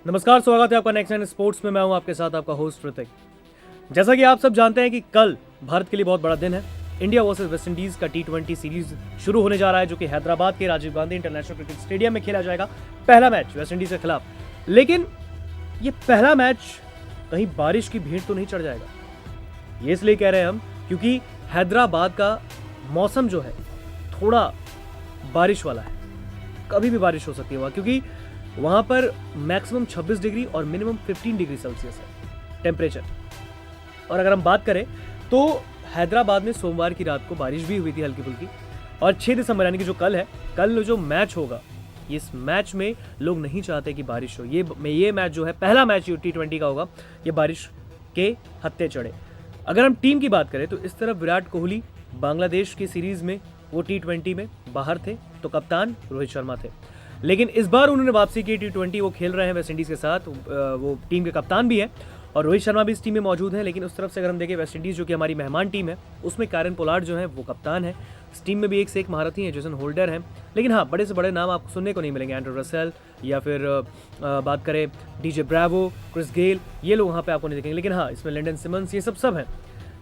नमस्कार, स्वागत है आपका नेक्स्ट एंड स्पोर्ट्स में। मैं हूं आपके साथ आपका होस्ट ऋतिक। जैसा कि आप सब जानते हैं कि कल भारत के लिए बहुत बड़ा दिन है। इंडिया वर्सेस वेस्ट इंडीज का T20 सीरीज शुरू होने जा रहा है, जो कि हैदराबाद के Rajiv Gandhi international cricket stadium में खेला जाएगा। पहला मैच वेस्ट इंडीज के खिलाफ। लेकिन ये पहला मैच कहीं बारिश की भीड़ तो नहीं चढ़ जाएगा। ये इसलिए कह रहे हैं हम क्योंकि हैदराबाद का मौसम जो है थोड़ा बारिश वाला है। कभी भी बारिश हो सकती है वहाँ, क्योंकि वहाँ पर मैक्सिमम 26 डिग्री और मिनिमम 15 डिग्री सेल्सियस है टेम्परेचर। और अगर हम बात करें तो हैदराबाद में सोमवार की रात को बारिश भी हुई थी हल्की फुल्की। और 6 दिसंबर यानी कि जो कल है, कल जो मैच होगा, इस मैच में लोग नहीं चाहते कि बारिश हो। ये मैच जो है, पहला मैच T20 का होगा, ये बारिश के हत्थे चढ़े। अगर हम टीम की बात करें तो इस तरफ विराट कोहली बांग्लादेश की सीरीज में वो T20 में बाहर थे, तो कप्तान रोहित शर्मा थे। लेकिन इस बार उन्होंने वापसी की T20, वो खेल रहे हैं वेस्ट इंडीज़ के साथ। वो टीम के कप्तान भी हैं और रोहित शर्मा भी इस टीम में मौजूद हैं। लेकिन उस तरफ से अगर हम देखें, वेस्ट इंडीज़ जो कि हमारी मेहमान टीम है, उसमें कैरन पोलार्ड जो है वो कप्तान है। इस टीम में भी एक से एक महारथी हैं, जेसन होल्डर हैं। लेकिन हाँ, बड़े से बड़े नाम आपको सुनने को नहीं मिलेंगे। एंड्रू रसेल या फिर बात करें डीजे ब्रावो, क्रिस गेल, ये लोग वहाँ पर आपको नहीं दिखेंगे। लेकिन हाँ, इसमें लैंडन सिमंस, ये सब हैं।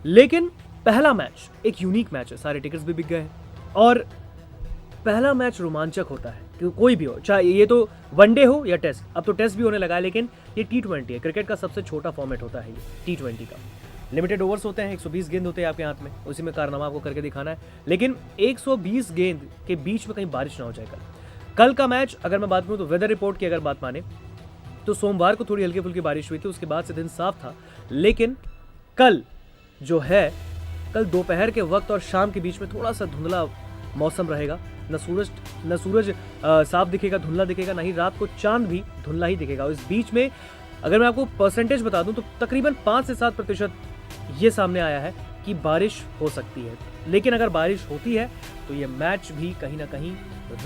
लेकिन पहला मैच एक यूनिक मैच है, सारे टिकट्स भी बिक गए हैं। और पहला मैच रोमांचक होता है कि कोई भी हो, चाहे ये तो वनडे हो या टेस्ट। अब तो टेस्ट भी होने लगा है, लेकिन ये T20 है। क्रिकेट का सबसे छोटा फॉर्मेट होता है ये T20 का। लिमिटेड ओवर्स होते हैं, 120 गेंद होते हैं आपके हाथ में, उसी में कारनामा आपको करके दिखाना है। लेकिन 120 गेंद के बीच में कहीं बारिश ना हो जाए। कल का मैच अगर मैं बात करूँ तो वेदर रिपोर्ट की अगर बात माने तो सोमवार को थोड़ी हल्की फुल्की बारिश हुई थी, उसके बाद से दिन साफ था। लेकिन कल जो है, कल दोपहर के वक्त और शाम के बीच में थोड़ा सा धुंधला मौसम रहेगा। न सूरज साफ दिखेगा, धुंधला दिखेगा, ना ही रात को चांद भी धुंधला ही दिखेगा। और इस बीच में अगर मैं आपको परसेंटेज बता दूं तो तकरीबन 5 से 7% ये सामने आया है कि बारिश हो सकती है। लेकिन अगर बारिश होती है तो ये मैच भी कहीं ना कहीं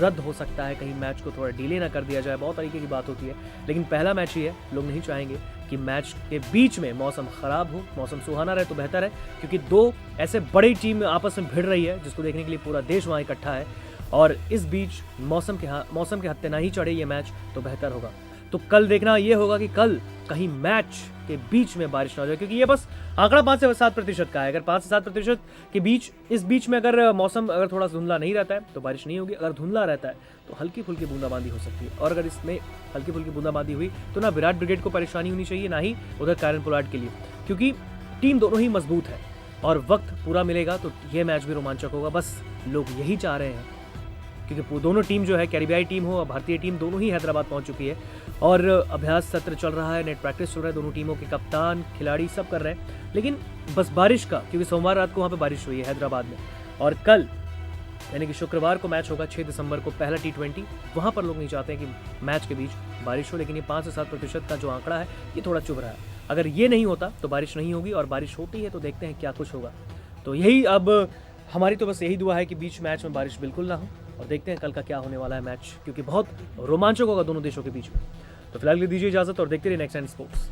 रद्द हो सकता है, कहीं मैच को थोड़ा डिले ना कर दिया जाए। बहुत तरीके की बात होती है, लेकिन पहला मैच ही है। लोग नहीं चाहेंगे कि मैच के बीच में मौसम खराब हो, मौसम सुहाना रहे तो बेहतर है, क्योंकि दो ऐसे बड़ी टीम आपस में भिड़ रही है जिसको देखने के लिए पूरा देश वहाँ इकट्ठा है। और इस बीच मौसम के हत्थे ना ही चढ़े ये मैच तो बेहतर होगा। तो कल देखना ये होगा कि कल कहीं मैच के बीच में बारिश ना हो जाए, क्योंकि ये बस आंकड़ा 5 से 7% का है। अगर 5 से 7% के बीच, इस बीच में अगर मौसम अगर थोड़ा धुंधला नहीं रहता है तो बारिश नहीं होगी। अगर धुंधला रहता है तो हल्की फुल्की बूंदाबांदी हो सकती है। और अगर इसमें हल्की फुल्की बूंदाबांदी हुई तो ना विराट ब्रिगेड को परेशानी होनी चाहिए, ना ही उधर कैरन पोलार्ड के लिए, क्योंकि टीम दोनों ही मजबूत है और वक्त पूरा मिलेगा तो यह मैच भी रोमांचक होगा। बस लोग यही चाह रहे हैं, क्योंकि दोनों टीम जो है, कैरिबियाई टीम हो और भारतीय टीम, दोनों ही हैदराबाद पहुंच चुकी है। और अभ्यास सत्र चल रहा है, नेट प्रैक्टिस चल रहा है, दोनों टीमों के कप्तान, खिलाड़ी सब कर रहे हैं। लेकिन बस बारिश का, क्योंकि सोमवार रात को वहाँ पे बारिश हुई है हैदराबाद में, और कल यानी कि शुक्रवार को मैच होगा 6 दिसंबर को, पहला T20। वहाँ पर लोग नहीं चाहते हैं कि मैच के बीच बारिश हो। लेकिन ये 5 से 7% का जो आंकड़ा है, ये थोड़ा चुभ रहा है। अगर ये नहीं होता तो बारिश नहीं होगी, और बारिश होती है तो देखते हैं क्या कुछ होगा। तो यही अब हमारी तो बस यही दुआ है कि बीच मैच में बारिश बिल्कुल ना हो। और देखते हैं कल का क्या होने वाला है मैच, क्योंकि बहुत रोमांचक होगा दोनों देशों के बीच में। तो फिलहाल दीजिए इजाजत और देखते रहिए नेक्स्ट एंड स्पोर्ट्स।